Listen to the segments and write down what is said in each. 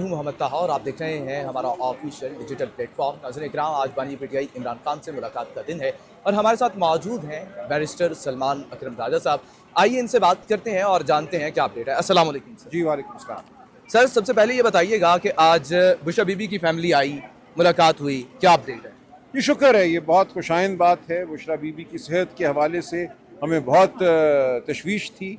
हूं मोहम्मद ताहा और आप देख रहे हैं हमारा ऑफिशियल डिजिटल प्लेटफॉर्म। नाज़रीन इकराम, आज बानी पीटीआई इमरान खान से मुलाकात का दिन है और हमारे साथ मौजूद हैं बैरिस्टर सलमान अकरम राजा साहब। आइए इनसे बात करते हैं और जानते हैं क्या अपडेट है। अस्सलाम वालेकुम सर। जी वालेकुम सलाम। सर, सबसे पहले ये बताइएगा कि आज बुशरा बीबी की फैमिली आई, मुलाकात हुई, क्या अपडेट है? ये शुक्र है, ये बहुत खुशाइंद बात है। बुशरा बीबी की सेहत के हवाले से हमें बहुत तशवीश थी।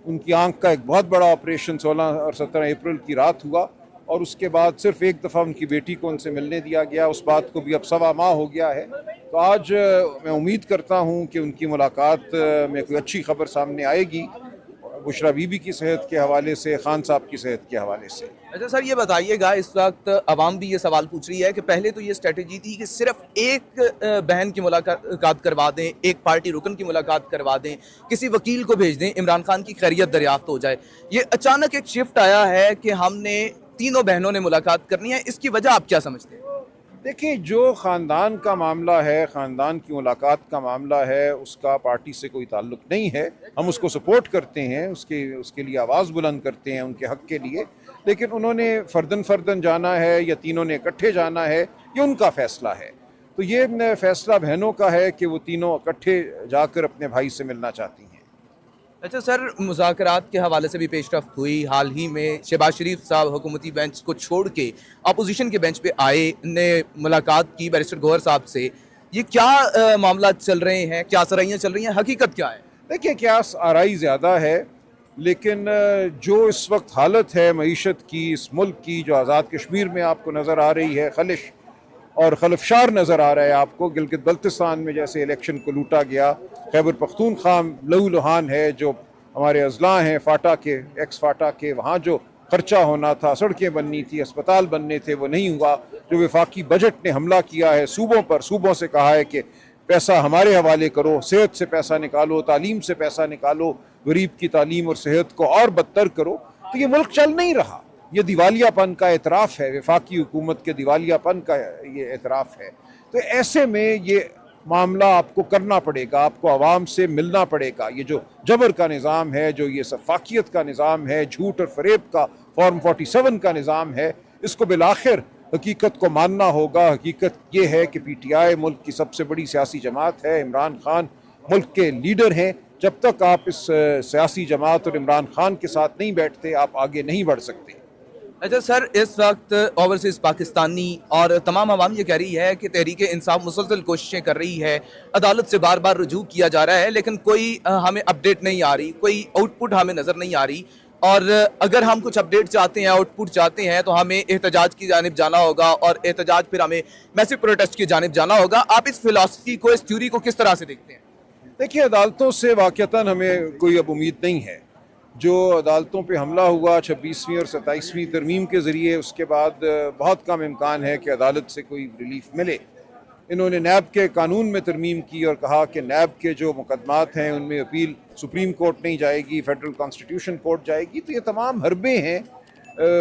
उनकी आंख का एक बहुत बड़ा ऑपरेशन 16 और 17 अप्रैल की रात हुआ और उसके बाद सिर्फ एक दफ़ा उनकी बेटी को उनसे मिलने दिया गया। उस बात को भी अब 1.25 माह हो गया है। तो आज मैं उम्मीद करता हूँ कि उनकी मुलाकात में कोई अच्छी खबर सामने आएगी, बुशरा बीबी की सेहत के हवाले से, खान साहब की सेहत के हवाले से। अच्छा सर, ये बताइएगा, इस वक्त अवाम भी ये सवाल पूछ रही है कि पहले तो ये स्ट्रेटजी थी कि सिर्फ एक बहन की मुलाकात करवा दें, एक पार्टी रुकन की मुलाकात करवा दें, किसी वकील को भेज दें, इमरान खान की खैरियत दरियाफ्त हो जाए। ये अचानक एक शिफ्ट आया है कि हमने तीनों बहनों ने मुलाकात करनी है। इसकी वजह आप क्या समझते हैं? देखिए, जो ख़ानदान का मामला है, ख़ानदान की मुलाकात का मामला है, उसका पार्टी से कोई ताल्लुक़ नहीं है। हम उसको सपोर्ट करते हैं, उसके लिए आवाज़ बुलंद करते हैं उनके हक़ के लिए। लेकिन उन्होंने फ़र्दन जाना है या तीनों ने इकट्ठे जाना है, ये उनका फ़ैसला है। तो ये फ़ैसला बहनों का है कि वो तीनों इकट्ठे जाकर अपने भाई से मिलना चाहती हैं। अच्छा सर, मुज़ाकरात के हवाले से भी पेशरफ्त हुई। हाल ही में शहबाज शरीफ साहब हुकूमती बेंच को छोड़ के अपोजिशन के बेंच पे आए, ने मुलाकात की बैरिस्टर गौहर साहब से। ये क्या मामला चल रहे हैं, क्या सराइयाँ चल रही हैं, हकीकत क्या है? देखिए, क्या आराई ज़्यादा है, लेकिन जो इस वक्त हालत है मईशत की, इस मुल्क की, जो आज़ाद कश्मीर में आपको नज़र आ रही है, खलिश और खलफशार नज़र आ रहा है आपको। गिलगित बल्तिस्तान में जैसे इलेक्शन को लूटा गया, खैबर पख्तूनख्वा लहूलुहान है, जो हमारे अजला हैं फाटा के, एक्स फाटा के, वहाँ जो खर्चा होना था, सड़कें बननी थी, अस्पताल बनने थे, वो नहीं हुआ। जो वफाकी बजट ने हमला किया है सूबों पर, सूबों से कहा है कि पैसा हमारे हवाले करो, सेहत से पैसा निकालो, तालीम से पैसा निकालो, गरीब की तालीम और सेहत को और बदतर करो, तो ये मुल्क चल नहीं रहा। ये दिवालियापन का एतराफ़ है, वफाकी हुकूमत के दिवालियापन का ये एतराफ़ है। तो ऐसे में ये मामला आपको करना पड़ेगा, आपको आवाम से मिलना पड़ेगा। ये जो जबर का निज़ाम है, जो ये सफाकियत का निज़ाम है, झूठ और फरेब का फॉर्म 47 का निज़ाम है, इसको बिलाखिर हकीकत को मानना होगा। हकीकत ये है कि PTI मुल्क की सबसे बड़ी सियासी जमात है, इमरान खान मुल्क के लीडर हैं। जब तक आप इस सियासी जमात और इमरान खान के साथ नहीं बैठते, आप आगे नहीं बढ़ सकते। अच्छा सर, इस वक्त ओवरसीज़ पाकिस्तानी और तमाम आवाम ये कह रही है कि तहरीक इंसाफ मुसलसल कोशिशें कर रही है, अदालत से बार बार रुजू किया जा रहा है, लेकिन कोई हमें अपडेट नहीं आ रही, कोई आउटपुट हमें नज़र नहीं आ रही। और अगर हम कुछ अपडेट चाहते हैं, आउटपुट चाहते हैं, तो हमें एहतजाज की जानिब जाना होगा और एहतजाज फिर हमें मैसिव प्रोटेस्ट की जानिब जाना होगा। आप इस फिलॉसफी को, इस थ्योरी को किस तरह से देखते हैं? देखिए, अदालतों से वाक़तन हमें कोई अब उम्मीद नहीं है। जो अदालतों पे हमला हुआ 26वीं और 27वीं तरमीम के ज़रिए, उसके बाद बहुत कम इम्कान है कि अदालत से कोई रिलीफ मिले। इन्होंने नैब के कानून में तरमीम की और कहा कि नैब के जो मुकदमात हैं उनमें अपील सुप्रीम कोर्ट नहीं जाएगी, फेडरल कॉन्स्टिट्यूशन कोर्ट जाएगी। तो ये तमाम हरबे हैं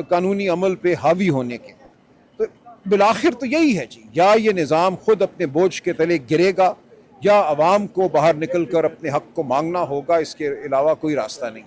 कानूनी अमल पे हावी होने के। तो बिलाखिर तो यही है जी, या ये निज़ाम खुद अपने बोझ के तले गिरेगा या अवाम को बाहर निकल कर अपने हक़ को मांगना होगा। इसके अलावा कोई रास्ता नहीं।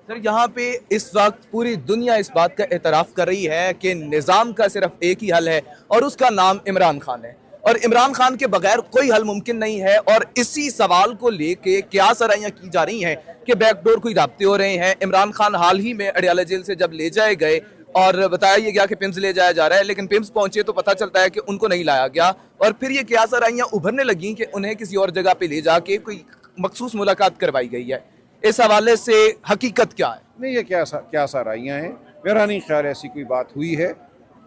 सर, यहाँ पे इस वक्त पूरी दुनिया इस बात का एतराफ़ कर रही है कि निज़ाम का सिर्फ एक ही हल है और उसका नाम इमरान खान है, और इमरान खान के बगैर कोई हल मुमकिन नहीं है। और इसी सवाल को लेके क्या सराहियाँ की जा रही हैं कि बैकडोर कोई राब्ते हो रहे हैं। इमरान खान हाल ही में अडयाला जेल से जब ले जाए गए और बताया ये गया कि पिम्स ले जाया जा रहा है, लेकिन पिम्स पहुंचे तो पता चलता है कि उनको नहीं लाया गया। और फिर ये क्या सराहियाँ उभरने लगी कि उन्हें किसी और जगह पे ले जाके कोई मखसूस मुलाकात करवाई गई है। इस हवाले से हकीकत क्या है? नहीं, ये क्या साराइयाँ हैं, मेरा नहीं ख्याल ऐसी कोई बात हुई है।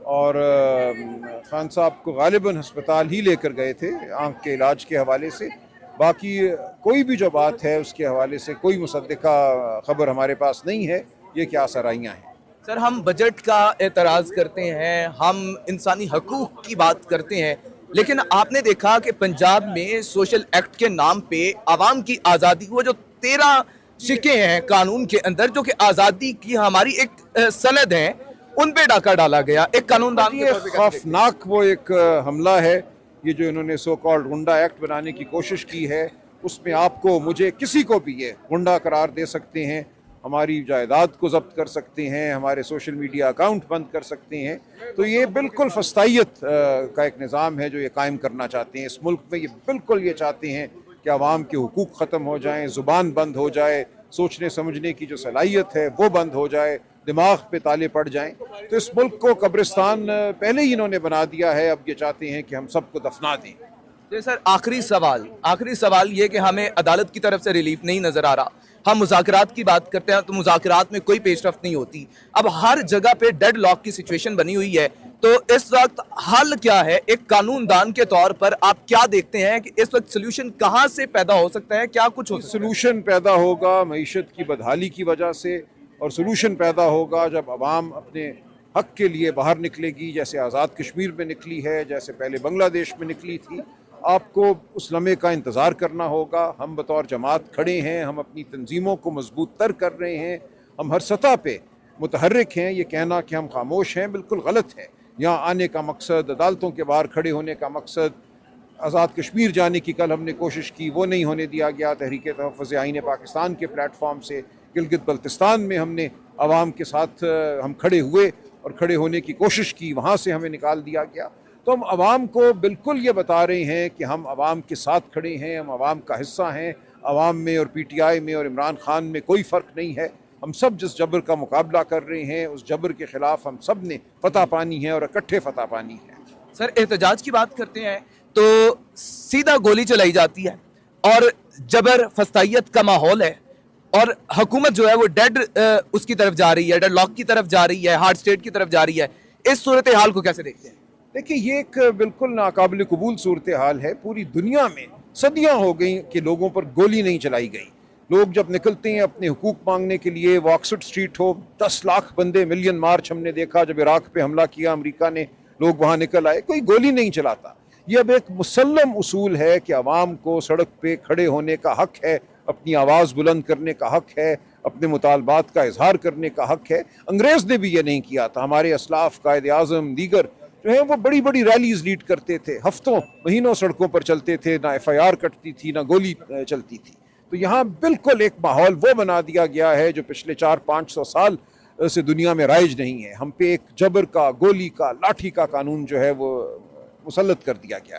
और खान साहब को गालिबन हस्पताल ही लेकर गए थे आँख के इलाज के हवाले से। बाकी कोई भी जो बात है उसके हवाले से कोई मुसद्दिका खबर हमारे पास नहीं है। ये क्या साराइयाँ हैं? सर, हम बजट का एतराज़ करते हैं, हम इंसानी हकूक़ की बात करते हैं, लेकिन आपने देखा कि पंजाब में सोशल एक्ट के नाम पे आवाम की आज़ादी, वो जो 13 शिके हैं कानून के अंदर, जो कि आज़ादी की हमारी एक सनद है, उन पे डाका डाला गया एक कानूनदान के तौर पे। खौफनाक वो एक हमला है, ये जो इन्होंने सो कॉल्ड गुंडा एक्ट बनाने की कोशिश की है। उसमें आपको, मुझे, किसी को भी ये गुंडा करार दे सकते हैं हमारी जायदाद को जब्त कर सकते हैं, हमारे सोशल मीडिया अकाउंट बंद कर सकते हैं। तो ये बिल्कुल फस्तायत का एक निज़ाम है जो ये कायम करना चाहते हैं इस मुल्क में। ये बिल्कुल ये चाहते हैं कि आवाम के हुकूक ख़त्म हो जाएं, ज़ुबान बंद हो जाए, सोचने समझने की जो सलाहियत है वो बंद हो जाए, दिमाग पे ताले पड़ जाएं। तो इस मुल्क को कब्रिस्तान पहले ही इन्होंने बना दिया है, अब ये चाहते हैं कि हम सबको दफना दें। तो सर आखिरी सवाल ये कि हमें अदालत की तरफ से रिलीफ नहीं नजर आ रहा। हम मुज़ाकरात की बात करते हैं तो मुज़ाकरात में कोई पेशरफ्त नहीं होती। अब हर जगह पे डेड लॉक की सिचुएशन बनी हुई है, तो इस वक्त हल क्या है? एक कानूनदान के तौर पर आप क्या देखते हैं कि इस वक्त सोल्यूशन कहाँ से पैदा हो सकता है? क्या कुछ हो सकता है? सोल्यूशन पैदा होगा मईशत की बदहाली की वजह से, और सोल्यूशन पैदा होगा जब आवाम अपने हक के लिए बाहर निकलेगी, जैसे आज़ाद कश्मीर में निकली है, जैसे पहले बांग्लादेश में निकली थी। आपको उस लम्हे का इंतज़ार करना होगा। हम बतौर जमात खड़े हैं, हम अपनी तंजीमों को मजबूत तर कर रहे हैं, हम हर सतह पे मुतहर्रिक हैं। ये कहना कि हम खामोश हैं बिल्कुल गलत है। यहाँ आने का मकसद, अदालतों के बाहर खड़े होने का मकसद, आज़ाद कश्मीर जाने की कल हमने कोशिश की, वो नहीं होने दिया गया। तहरीक तहफ़्फ़ुज़ आईन पाकिस्तान के प्लेटफॉर्म से गिलगित बल्तिस्तान में हमने आवाम के साथ हम खड़े हुए और खड़े होने की कोशिश की, वहाँ से हमें निकाल दिया गया। तो हम आवाम को बिल्कुल ये बता रहे हैं कि हम आवाम के साथ खड़े हैं, हम आवाम का हिस्सा हैं। आवाम में और PTI में और इमरान खान में कोई फ़र्क नहीं है। हम सब जिस जबर का मुकाबला कर रहे हैं, उस जबर के ख़िलाफ़ हम सब ने फतह पानी है और इकट्ठे फतह पानी है। सर एहतजाज की बात करते हैं तो सीधा गोली चलाई जाती है और जबर फस्तायत का माहौल है, और हुकूमत जो है वो डेड उसकी तरफ जा रही है, डेड लॉक की तरफ जा रही है, हार्ड स्टेट की तरफ जा रही है। इस सूरत हाल को कैसे देखते हैं? देखिए, ये एक बिल्कुल नाकाबिल कबूल सूरत हाल है। पूरी दुनिया में सदियां हो गई कि लोगों पर गोली नहीं चलाई गई। लोग जब निकलते हैं अपने हुकूक मांगने के लिए, वो ऑक्सफोर्ड स्ट्रीट हो, 10 लाख बंदे, मिलियन मार्च हमने देखा जब इराक पे हमला किया अमेरिका ने, लोग वहाँ निकल आए, कोई गोली नहीं चलाता। ये अब एक मुसल्लम उसूल है कि आवाम को सड़क पे खड़े होने का हक है, अपनी आवाज़ बुलंद करने का हक है, अपने मुतालबात का इजहार करने का हक है। अंग्रेज़ ने भी ये नहीं किया था। हमारे असलाफ, कायद आज़म, दीगर जो है वो बड़ी बड़ी रैलीज लीड करते थे, हफ्तों महीनों सड़कों पर चलते थे, ना FIR कटती थी, ना गोली चलती थी। तो यहाँ बिल्कुल एक माहौल वो बना दिया गया है जो पिछले 400-500 साल से दुनिया में राइज नहीं है। हम पे एक जबर का, गोली का, लाठी का कानून जो है वो मुसल्लत कर दिया गया है।